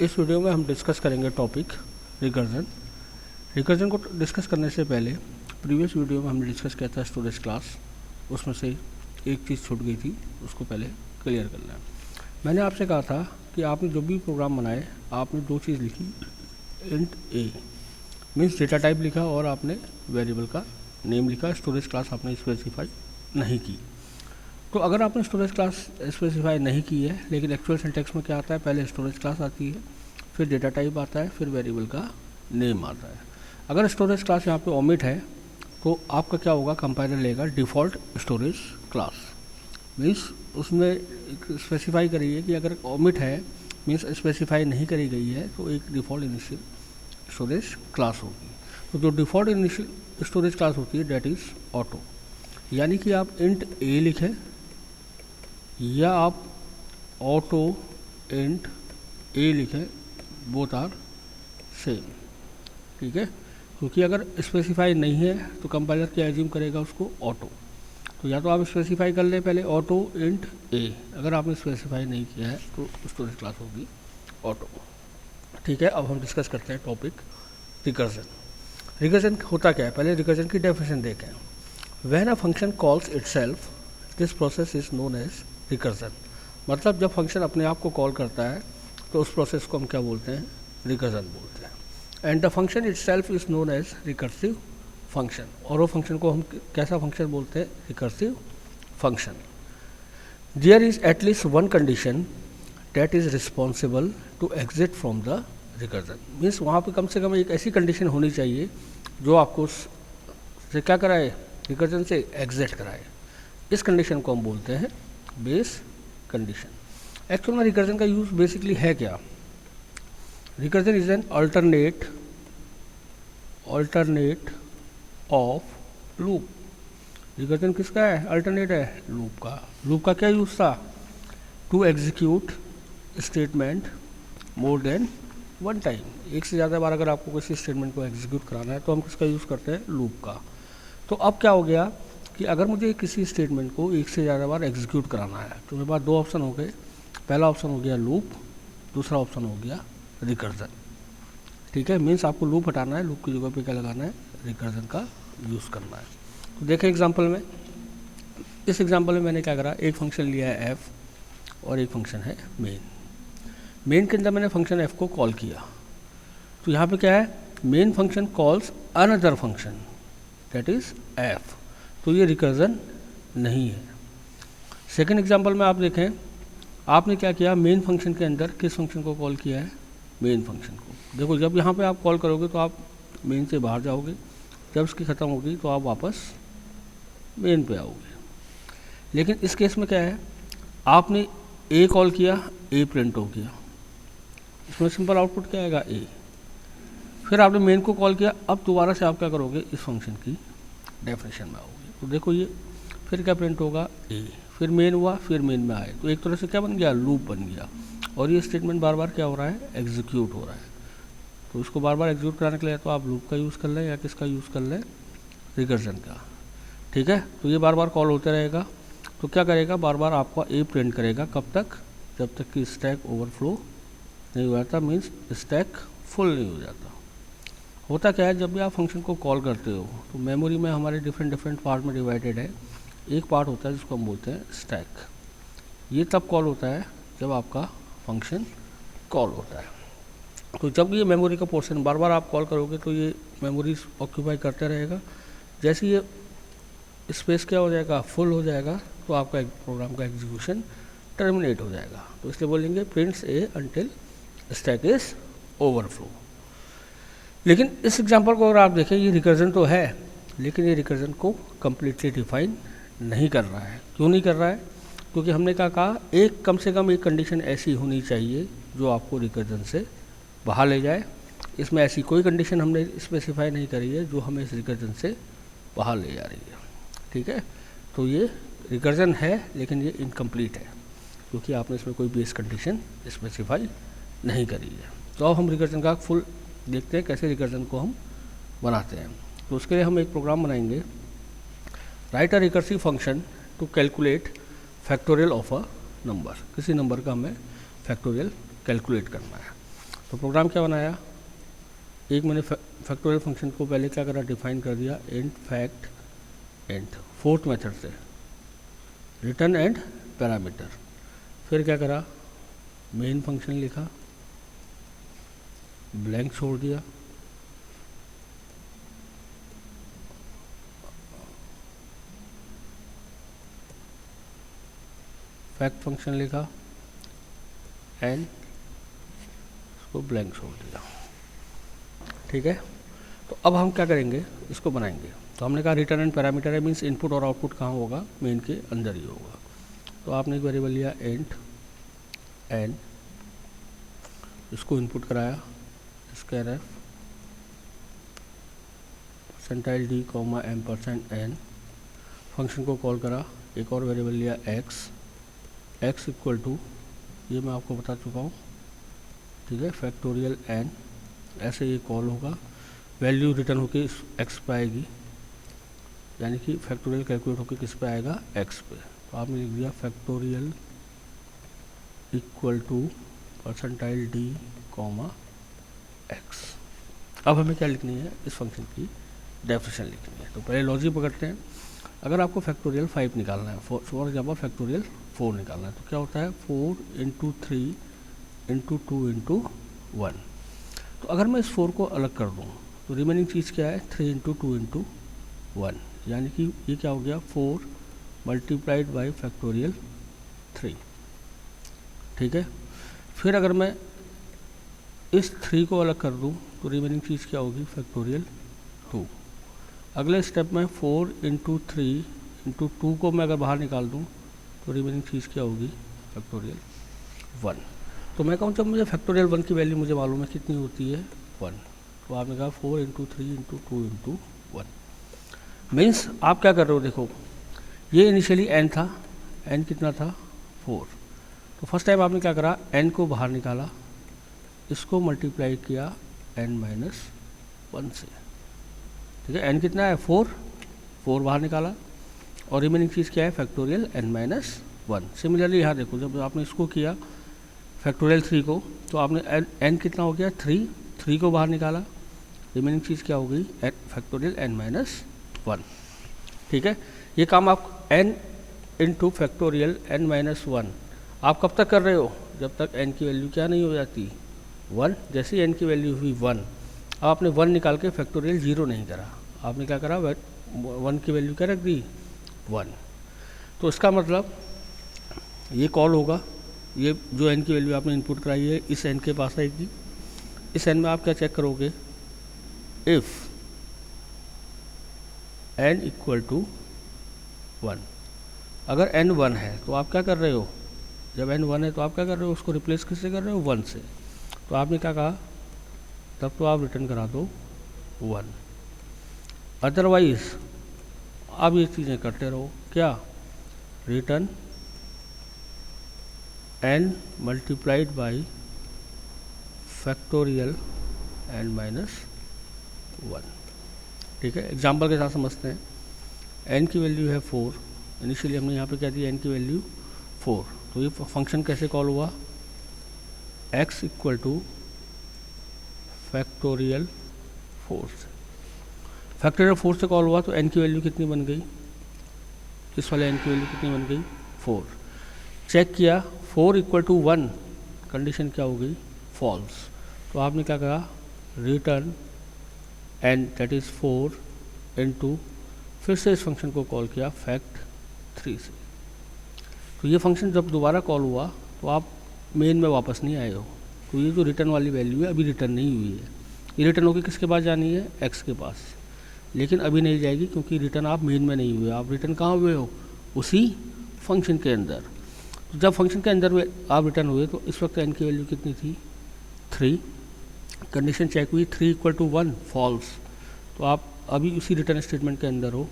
इस वीडियो में हम डिस्कस करेंगे टॉपिक रिकर्जन। रिकर्जन को डिस्कस करने से पहले प्रीवियस वीडियो में हमने डिस्कस किया था स्टोरेज क्लास, उसमें से एक चीज़ छूट गई थी, उसको पहले क्लियर करना है। मैंने आपसे कहा था कि आपने जो भी प्रोग्राम बनाए आपने दो चीज़ लिखी, इंट ए मीन्स डेटा टाइप लिखा और आपने वेरिएबल का नेम लिखा, स्टोरेज क्लास आपने स्पेसिफाई नहीं की। तो अगर आपने स्टोरेज क्लास स्पेसिफाई नहीं की है, लेकिन एक्चुअल सिंटैक्स में क्या आता है, पहले स्टोरेज क्लास आती है, फिर डेटा टाइप आता है, फिर वेरिएबल का नेम आता है। अगर स्टोरेज क्लास यहाँ पे ओमिट है तो आपका क्या होगा, कंपाइलर लेगा डिफ़ॉल्ट स्टोरेज क्लास, मीन्स उसमें स्पेसिफाई करिए कि अगर ओमिट है मीन्स स्पेसिफाई नहीं करी गई है तो एक डिफ़ॉल्ट इनिशियल स्टोरेज क्लास होगी। तो जो डिफ़ॉल्ट इनिशियल स्टोरेज क्लास होती है डेट इज़ ऑटो, यानी कि आप इंट ए लिखें या आप ऑटो इंट ए लिखें, बोथ आर सेम, ठीक है। क्योंकि अगर स्पेसिफाई नहीं है तो कंपाइलर क्या एज्यूम करेगा उसको, ऑटो। तो या तो आप स्पेसिफाई कर लें पहले ऑटो इंट ए, अगर आपने स्पेसिफाई नहीं किया है तो स्टोरेज क्लास होगी ऑटो, ठीक है। अब हम डिस्कस करते हैं टॉपिक रिकर्जन। रिकर्जन होता क्या है, पहले रिकर्जन की डेफिनेशन देखें। When a function calls itself this process is known as recursion. मतलब जब फंक्शन अपने आप को कॉल करता है तो उस प्रोसेस को हम क्या बोलते हैं, रिकर्जन बोलते हैं। And the function itself is known as recursive function, और वो फंक्शन को हम कैसा फंक्शन बोलते हैं, recursive function. There is at least one condition that is responsible to exit from the recursion. Means वहाँ पे कम से कम एक ऐसी कंडीशन होनी चाहिए जो आपको उससे क्या कराए, रिकर्जन से एग्जिट कराए। इस कंडीशन को हम बोलते हैं बेस कंडीशन। एक्चुअल में रिकर्जन का यूज़ बेसिकली है क्या, recursion is an alternate of loop. Recursion किसका है, अल्टरनेट है लूप का। लूप का क्या यूज़ था, to execute statement more than one time. एक से ज़्यादा बार अगर आपको किसी स्टेटमेंट को एग्जीक्यूट कराना है तो हम किसका यूज़ करते हैं, लूप का। तो अब क्या हो गया कि अगर मुझे किसी स्टेटमेंट को एक से ज़्यादा बार एग्जीक्यूट कराना है तो मेरे पास दो ऑप्शन हो गए। पहला ऑप्शन हो गया लूप, दूसरा ऑप्शन हो गया रिकर्जन, ठीक है। मीन्स आपको लूप हटाना है, लूप की जगह पे क्या लगाना है, रिकर्जन का यूज़ करना है। तो देखें एग्जांपल में, इस एग्जांपल में मैंने क्या करा, एक फंक्शन लिया है एफ और एक फंक्शन है मेन। मेन के अंदर मैंने फंक्शन एफ को कॉल किया, तो यहाँ पे क्या है, main function calls another function that is F, तो ये रिकर्जन नहीं है। सेकंड एग्जांपल में आप देखें, आपने क्या किया, मेन फंक्शन के अंदर किस फंक्शन को कॉल किया है, मेन फंक्शन को। देखो जब यहाँ पे आप कॉल करोगे तो आप मेन से बाहर जाओगे, जब उसकी ख़त्म होगी तो आप वापस मेन पे आओगे। लेकिन इस केस में क्या है, आपने ए कॉल किया, ए प्रिंट हो गया, इसमें सिंपल आउटपुट क्या आएगा, ए। फिर आपने मेन को कॉल किया, अब दोबारा से आप क्या करोगे, इस फंक्शन की डेफिनेशन में आओगे, तो देखो ये फिर क्या प्रिंट होगा, ए। फिर मेन हुआ, फिर मेन में आए, तो एक तरह से क्या बन गया, लूप बन गया, और ये स्टेटमेंट बार बार क्या हो रहा है, एग्जीक्यूट हो रहा है। तो इसको बार बार एग्जीक्यूट कराने के लिए तो आप लूप का यूज़ कर लें या किसका यूज़ कर लें, रिकर्जन का, ठीक है। तो ये बार बार कॉल होते रहेगा, तो क्या करेगा, बार बार आपका ए प्रिंट करेगा, कब तक, जब तक कि स्टैक ओवरफ्लो नहीं हो जाता, मीन्स स्टैक फुल नहीं हो जाता। होता क्या है, जब भी आप फंक्शन को कॉल करते हो तो मेमोरी में हमारे डिफरेंट पार्ट में डिवाइडेड है। एक पार्ट होता है जिसको हम बोलते हैं स्टैक, ये तब कॉल होता है जब आपका फंक्शन कॉल होता है। तो जब ये मेमोरी का पोर्शन बार बार आप कॉल करोगे तो ये मेमोरी ऑक्यूपाई करते रहेगा। जैसे ये स्पेस क्या हो जाएगा, फुल हो जाएगा, तो आपका प्रोग्राम का एग्जीक्यूशन टर्मिनेट हो जाएगा। तो इसलिए बोलेंगे prints A until stack is overflow. लेकिन इस एग्जांपल को अगर आप देखें, ये रिकर्जन तो है, लेकिन ये रिकर्जन को कम्प्लीटली डिफाइन नहीं कर रहा है। क्यों नहीं कर रहा है, क्योंकि हमने क्या कहा, एक कम से कम एक कंडीशन ऐसी होनी चाहिए जो आपको रिकर्जन से बाहर ले जाए। इसमें ऐसी कोई कंडीशन हमने स्पेसिफाई नहीं करी है जो हमें इस रिकर्जन से बाहर ले जा रही है, ठीक है। तो ये रिकर्जन है लेकिन ये इनकम्प्लीट है क्योंकि आपने इसमें कोई बेस कंडीशन स्पेसिफाई नहीं करी है। तो अब हम रिकर्जन का फुल देखते हैं कैसे रिकर्जन को हम बनाते हैं। तो उसके लिए हम एक प्रोग्राम बनाएंगे, write a recursive function to calculate factorial of a number. किसी नंबर का हमें फैक्टोरियल कैलकुलेट करना है। तो प्रोग्राम क्या बनाया, एक मैंने फैक्टोरियल फंक्शन को पहले क्या करा, डिफाइन कर दिया int fact int, fourth method से रिटर्न एंड पैरामीटर। फिर क्या करा, मेन फंक्शन लिखा, ब्लैंक छोड़ दिया, फैक्ट फंक्शन लिखा एंड उसको ब्लैंक छोड़ दिया। ठीक है, तो अब हम क्या करेंगे, इसको बनाएंगे। तो हमने कहा रिटर्न एंड पैरामीटर है, मीन्स इनपुट और आउटपुट कहाँ होगा, मेन के अंदर ही होगा। तो आपने एक वेरिएबल लिया इंट एन, इसको इनपुट कराया square F percentile D comma %n, function को कॉल करा, एक और वेरिएबल लिया x इक्वल टू, ये मैं आपको बता चुका हूँ, ठीक है, फैक्टोरियल n, ऐसे ये कॉल होगा, वैल्यू रिटर्न होके x पे आएगी, यानी कि फैक्टोरियल कैलकुलेट होके किस पे आएगा, x पे। तो आपने लिख दिया factorial equal to percentile D comma x। अब हमें क्या लिखनी है, इस फंक्शन की डेफिनेशन लिखनी है। तो पहले लॉजिक पकड़ते हैं। अगर आपको फैक्टोरियल 5 निकालना है, फॉर एग्जाम्पल फैक्टोरियल 4 निकालना है, तो क्या होता है 4 इंटू 3 इंटू 2 इंटू 1। तो अगर मैं इस 4 को अलग कर दूँ तो रिमेनिंग चीज़ क्या है, 3 इंटू 2 इंटू 1, यानी कि ये क्या हो गया 4 मल्टीप्लाइड बाई फैक्टोरियल 3। ठीक है, फिर अगर मैं इस 3 को अलग कर दूँ तो रिमेनिंग चीज़ क्या होगी, फैक्टोरियल 2। अगले स्टेप में 4 इंटू 3 इंटू 2 को मैं अगर बाहर निकाल दूँ तो रिमेनिंग चीज़ क्या होगी, फैक्टोरियल 1। तो मैं कहूँ जब मुझे फैक्टोरियल 1 की वैल्यू मुझे मालूम है कितनी होती है, 1, तो आपने कहा 4 इंटू 3 इंटू 2 इंटू 1। मीन्स आप क्या कर रहे हो, देखो ये इनिशियली n था, n कितना था 4। तो फर्स्ट टाइम आपने क्या करा, n को बाहर निकाला, इसको मल्टीप्लाई किया n माइनस 1 से। ठीक है, n कितना है 4 बाहर निकाला, और रिमेनिंग चीज़ क्या है, फैक्टोरियल n माइनस 1। सिमिलरली यहाँ देखो, जब आपने इसको किया फैक्टोरियल 3 को, तो आपने n कितना हो गया 3 को बाहर निकाला, रिमेनिंग चीज़ क्या हो गई, फैक्टोरियल n माइनस 1। ठीक है, ये काम आप n into factorial n minus 1 आप कब तक कर रहे हो, जब तक n की वैल्यू क्या नहीं हो जाती 1। जैसे ही n की वैल्यू हुई 1, अब आपने 1 निकाल के फैक्टोरियल 0 नहीं करा, आपने क्या करा, 1 की वैल्यू क्या रख दी 1। तो इसका मतलब ये कॉल होगा, ये जो n की वैल्यू आपने इनपुट कराई है इस n के पास आएगी। इस n में आप क्या चेक करोगे, इफ़ n इक्वल टू 1। अगर n 1 है तो आप क्या कर रहे हो, जब n 1 है तो आप क्या कर रहे हो, उसको रिप्लेस किससे कर रहे हो, 1 से। तो आपने क्या कहा, तब तो आप रिटर्न करा दो 1। अदरवाइज आप ये चीज़ें करते रहो, क्या, return n multiplied by factorial n minus 1। ठीक है, एग्जाम्पल के साथ समझते हैं। n की वैल्यू है 4, इनिशियली हमने यहाँ पे क्या दी, n की वैल्यू 4। तो ये फंक्शन कैसे कॉल हुआ, x इक्वल टू फैक्टोरियल 4 से। फैक्टोरियल 4 से कॉल हुआ तो n की वैल्यू कितनी बन गई, इस वाले n की वैल्यू कितनी बन गई 4। चेक किया 4 इक्वल टू 1, कंडीशन क्या हो गई, फॉल्स। तो आपने क्या कहा, return n that is 4 into, फिर से इस फंक्शन को कॉल किया फैक्ट 3 से। तो ये फंक्शन जब दोबारा कॉल हुआ तो आप मेन में वापस नहीं आए हो, तो ये जो रिटर्न वाली वैल्यू है अभी रिटर्न नहीं हुई है, ये रिटर्न होकर किसके पास जानी है, x के पास, लेकिन अभी नहीं जाएगी क्योंकि रिटर्न आप मेन में नहीं हुए, आप रिटर्न कहाँ हुए हो, उसी फंक्शन के अंदर। तो जब फंक्शन के अंदर आप रिटर्न हुए तो इस वक्त n की वैल्यू कितनी थी 3, कंडीशन चेक हुई 3 इक्वल टू 1, फॉल्स। तो आप अभी उसी रिटर्न स्टेटमेंट के अंदर हो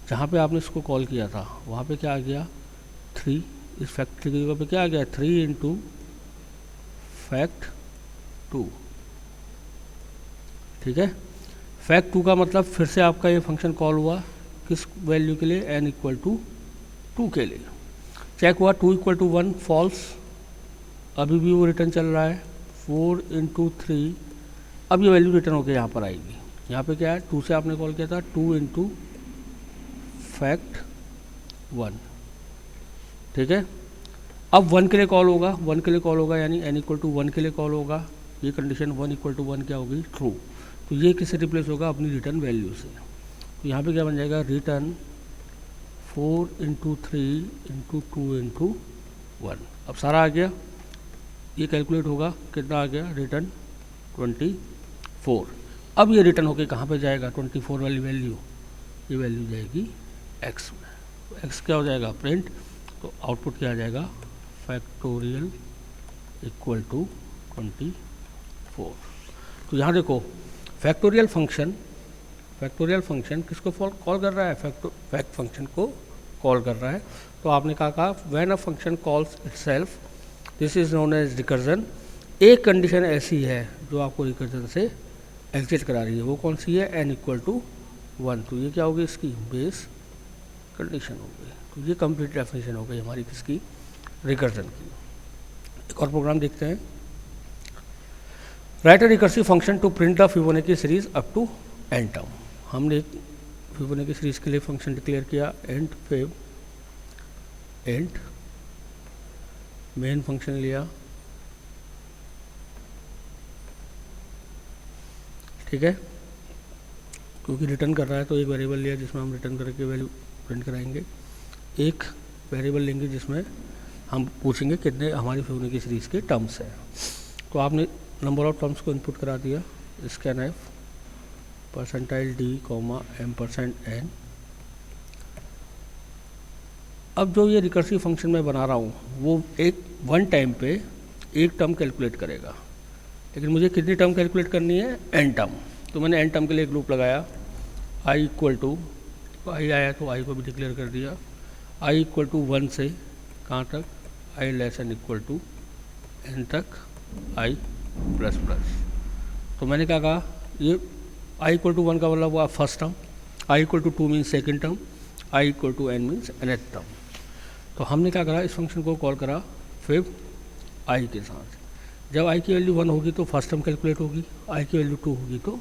जहाँ पे आपने इसको कॉल किया था, वहाँ पे क्या आ गया 3, इस फैक्ट की जगह पे क्या आ गया 3 इंटू फैक्ट 2। ठीक है, फैक्ट 2 का मतलब फिर से आपका ये फंक्शन कॉल हुआ किस वैल्यू के लिए, n इक्वल टू 2 के लिए। चेक हुआ 2 इक्वल टू 1, फॉल्स, अभी भी वो रिटर्न चल रहा है 4 इंटू 3, अब ये वैल्यू रिटर्न होकर यहाँ पर आएगी। यहाँ पे क्या है, 2 से आपने कॉल किया था, 2 इंटू फैक्ट 1, ठीक है। अब 1 के लिए कॉल होगा, 1 के लिए कॉल होगा, यानी n इक्वल टू 1 के लिए कॉल होगा। ये कंडीशन 1 इक्वल टू 1 क्या होगी, ट्रू। तो ये किससे रिप्लेस होगा, अपनी रिटर्न वैल्यू से। तो यहाँ पे क्या बन जाएगा, रिटर्न 4 इंटू 3 इंटू 2 इंटू 1। अब सारा आ गया, ये कैलकुलेट होगा, कितना आ गया, रिटर्न 24। अब ये रिटर्न होके कहाँ पे जाएगा, 24 वाली वैल्यू, ये वैल्यू जाएगी x में। तो x क्या हो जाएगा, प्रिंट। तो आउटपुट क्या आ जाएगा, फैक्टोरियल इक्वल टू 24। तो यहाँ देखो, फैक्टोरियल फंक्शन किसको कॉल कर रहा है, फैक्ट फंक्शन को कॉल कर रहा है। तो आपने कहा when a function calls itself, this is known as recursion. एक कंडीशन ऐसी है जो आपको रिकर्जन से एग्जिट करा रही है, वो कौन सी है, n इक्वल टू 1। तो ये क्या होगी, इसकी बेस कंडीशन हो गई। तो ये कंप्लीट डेफिनेशन हो गई हमारी किसकी, रिकर्जन की। एक और प्रोग्राम देखते हैं। Write a recursive function to print the Fibonacci series up to n term. हमने एक फिबोनाची सीरीज के लिए फंक्शन डिक्लेयर किया, and fib and main function लिया, ठीक है, क्योंकि रिटर्न कर रहा है तो एक वेरिएबल लिया जिसमें हम रिटर्न करके वैल्यू प्रिंट कराएंगे। एक वेरिएबल लेंगे जिसमें हम पूछेंगे कितने हमारी फिबोनाची सीरीज के टर्म्स हैं। तो आपने नंबर ऑफ टर्म्स को इनपुट करा दिया, स्कैनf %d, %m%n। अब जो ये रिकर्सिव फंक्शन मैं बना रहा हूँ वो वन टाइम पे एक टर्म कैलकुलेट करेगा, लेकिन मुझे कितनी टर्म कैलकुलेट करनी है, n टर्म। तो मैंने n टर्म के लिए एक लूप लगाया, i इक्वल टू, आई आया तो i को भी डिक्लेयर कर दिया, i इक्वल टू 1 से कहाँ तक, i less N equal to n तक i प्लस प्लस। तो मैंने क्या कहा, ये i इक्वल टू 1 का मतलब हुआ first term, i equal to 2 means second term, i equal to n means nth term. तो हमने क्या करा, इस फंक्शन को कॉल करा फिब i के साथ। जब i की वैल्यू 1 होगी तो फर्स्ट टर्म कैलकुलेट होगी, i की वैल्यू 2 होगी तो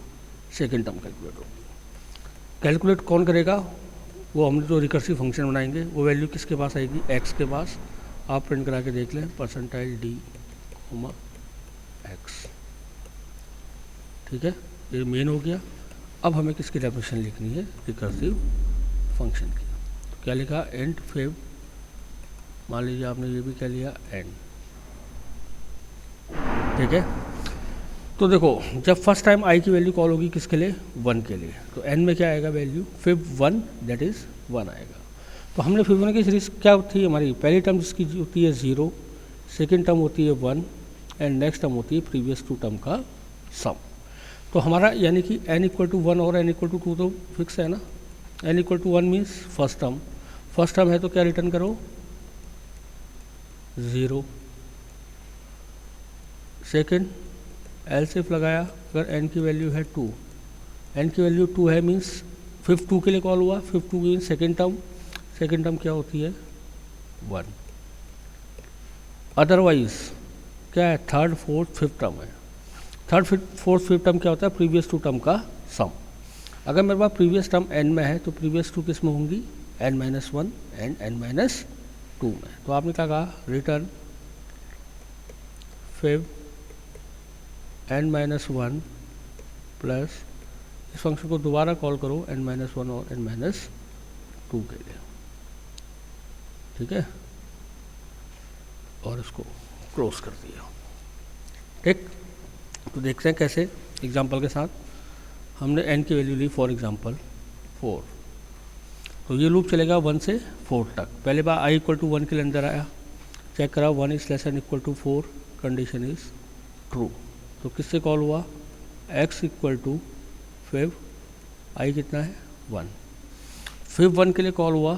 सेकेंड टर्म कैलकुलेट होगी। कैलकुलेट कौन करेगा, वो हमने जो रिकर्सिव फंक्शन बनाएंगे वो वैल्यू किसके पास आएगी, x के पास। आप प्रिंट करा के देख लें, %d, x, ठीक है, ये मेन हो गया। अब हमें किसकी डेफिनेशन लिखनी है, रिकर्सिव फंक्शन की। तो क्या लिखा, एंड फिब, मान लीजिए आपने ये भी क्या लिया, n, ठीक है। तो देखो, जब फर्स्ट टाइम i की वैल्यू कॉल होगी किसके लिए, 1 के लिए, तो n में क्या आएगा वैल्यू, फिब 1, दैट इज़ 1 आएगा। तो हमने फिबोनाची सीरीज क्या होती है हमारी, पहली टर्म जिसकी होती है 0, सेकेंड टर्म होती है 1 एंड नेक्स्ट टर्म होती है प्रीवियस 2 टर्म का सम। तो हमारा यानी कि n इक्वल टू 1 और n इक्वल टू 2 तो फिक्स है ना। n equal to 1 means first term है तो क्या रिटर्न करो, 0। सेकेंड एलसीएफ लगाया, अगर n की वैल्यू है 2, n की वैल्यू 2 है मीन्स फिफ्थ 2 के लिए कॉल हुआ, फिफ्थ 2 मीन्स सेकेंड टर्म क्या होती है, 1। अदरवाइज क्या है, थर्ड फोर्थ फिफ्थ टर्म है। थर्ड फोर्थ फिफ्थ टर्म क्या होता है, प्रीवियस 2 टर्म का सम। अगर मेरे पास प्रीवियस टर्म n में है तो प्रीवियस 2 किस में होंगी, n-1 एंड n-2 में। तो आपने क्या कहा, रिटर्न फिब n-1 प्लस, इस फंक्शन को दोबारा कॉल करो n-1 और n-2 के लिए, ठीक है, और इसको क्लोज कर दिया, ठीक। तो देखते हैं कैसे, एग्जांपल के साथ। हमने n की वैल्यू ली फॉर एग्जांपल 4, तो ये लूप चलेगा 1 से 4 तक। पहले बार i इक्वल टू 1 के लिए अंदर आया, चेक करा 1 is less N equal to 4, condition is true. तो किससे कॉल हुआ, x equal to fib i कितना है, 1। फिब 1 के लिए कॉल हुआ,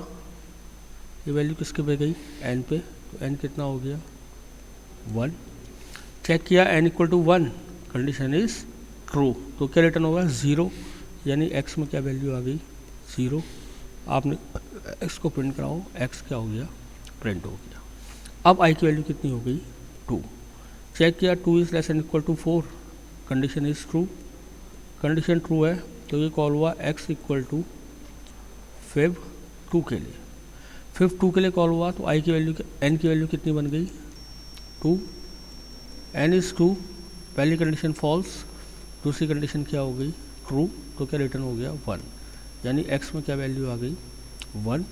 ये वैल्यू किसके पे गई, n पे, तो n कितना हो गया, 1। चेक किया n equal to 1, condition is true. तो क्या रिटर्न होगा, 0, यानी x में क्या वैल्यू आ गई, 0। आपने x को प्रिंट कराओ, x क्या हो गया, प्रिंट हो गया। अब i की वैल्यू कितनी हो गई, 2। चेक किया 2 is less and equal to 4, condition is true, condition true है तो ये कॉल हुआ x इक्वल टू फिब 2 के लिए। फिब 2 के लिए कॉल हुआ तो आई की वैल्यू n की वैल्यू कितनी बन गई 2, n इज़ 2, पहली कंडीशन फॉल्स, दूसरी कंडीशन क्या हो गई ट्रू, तो क्या रिटर्न हो गया 1, यानी x में क्या वैल्यू आ गई 1,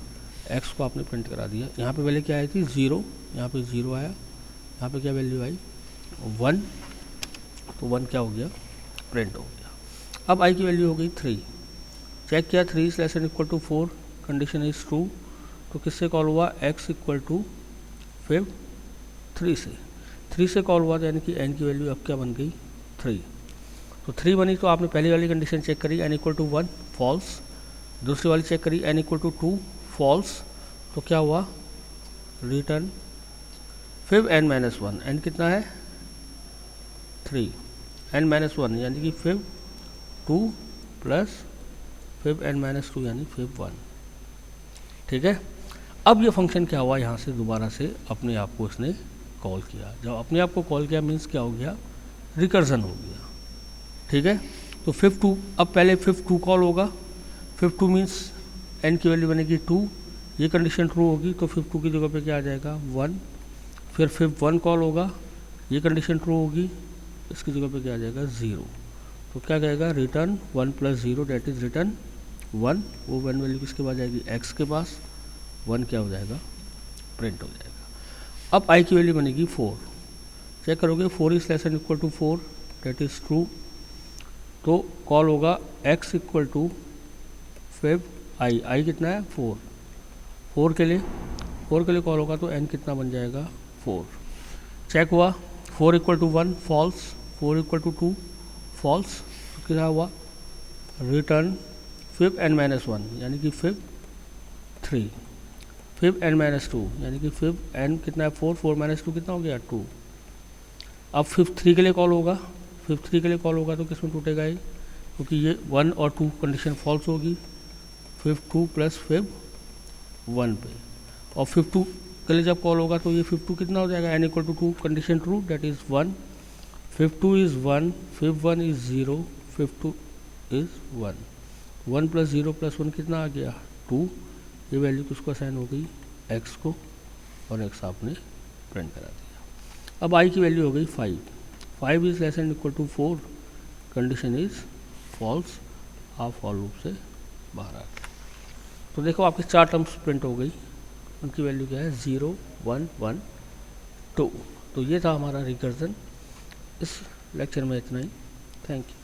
x को आपने प्रिंट करा दिया। यहाँ पे पहले क्या आई थी 0, यहाँ पे 0 आया, यहाँ पे क्या वैल्यू आई 1, तो 1 क्या हो गया प्रिंट हो गया। अब i की वैल्यू हो गई 3, चेक किया 3 is less and equal to 4, condition is true, तो किससे कॉल हुआ x इक्वल टू फिब 3 से कॉल हुआ, तो यानी कि n की वैल्यू अब क्या बन गई 3, तो 3 बनी तो आपने पहली वाली कंडीशन चेक करी n इक्वल टू 1 फॉल्स, दूसरी वाली चेक करी n इक्वल टू 2 फॉल्स, तो क्या हुआ return fib n minus 1, n कितना है 3, n माइनस 1 यानी कि fib 2 plus fib n minus 2 यानी फिब 1। ठीक है, अब ये फंक्शन क्या हुआ, यहाँ से दोबारा से अपने आप को इसने कॉल किया, जब अपने आप को कॉल किया मीन्स क्या हो गया रिकर्जन हो गया। ठीक है, तो फिब 2, अब पहले फिब 2 कॉल होगा, फिब 2 मीन्स n की वैल्यू बनेगी 2, ये कंडीशन ट्रू होगी तो फिब 2 की जगह पे क्या आ जाएगा 1, फिर फिब 1 कॉल होगा, ये कंडीशन ट्रू होगी, इसकी जगह पे क्या आ जाएगा 0, तो क्या कहेगा return 1 plus 0 that is return 1, वो 1 वैल्यू किसके पास जाएगी x के पास, 1 क्या हो जाएगा प्रिंट हो जाएगा। अब i की वैल्यू बनेगी 4, चेक करोगे 4 is less and equal to 4 that is true, तो कॉल होगा x equal to fib i कितना है 4 के लिए कॉल होगा तो n कितना बन जाएगा 4, चेक हुआ 4 equal to 1 false, 4 equal to 2 false, तो क्या हुआ रिटर्न फिब n माइनस 1 यानी कि फिब 3, फिब n माइनस 2 यानी कि फिब n कितना है 4 माइनस 2 कितना हो गया 2। अब फिब 3 के लिए कॉल होगा, फिब 3 के लिए कॉल होगा तो किस में टूटेगा ये, क्योंकि ये 1 और 2 कंडीशन फॉल्स होगी, फिब 2 प्लस फिब 1 पे, और फिब 2 के लिए जब कॉल होगा तो ये फिब 2 कितना हो जाएगा n equal to 2 condition true that is 1, fib 2 is 1, fib 1 is 0, fib 2 is 1 plus 0 plus 1 कितना आ गया 2, ये वैल्यू किसको असाइन हो गई x को, और x आपने प्रिंट करा दिया। अब i की वैल्यू हो गई 5 is less and equal to 4, condition is false, आप फॉर लूप से बाहर आ गए। तो देखो आपके 4 टर्म्स प्रिंट हो गई, उनकी वैल्यू क्या है 0 1 1 2। तो ये था हमारा रिकर्जन, इस लेक्चर में इतना ही, थैंक यू।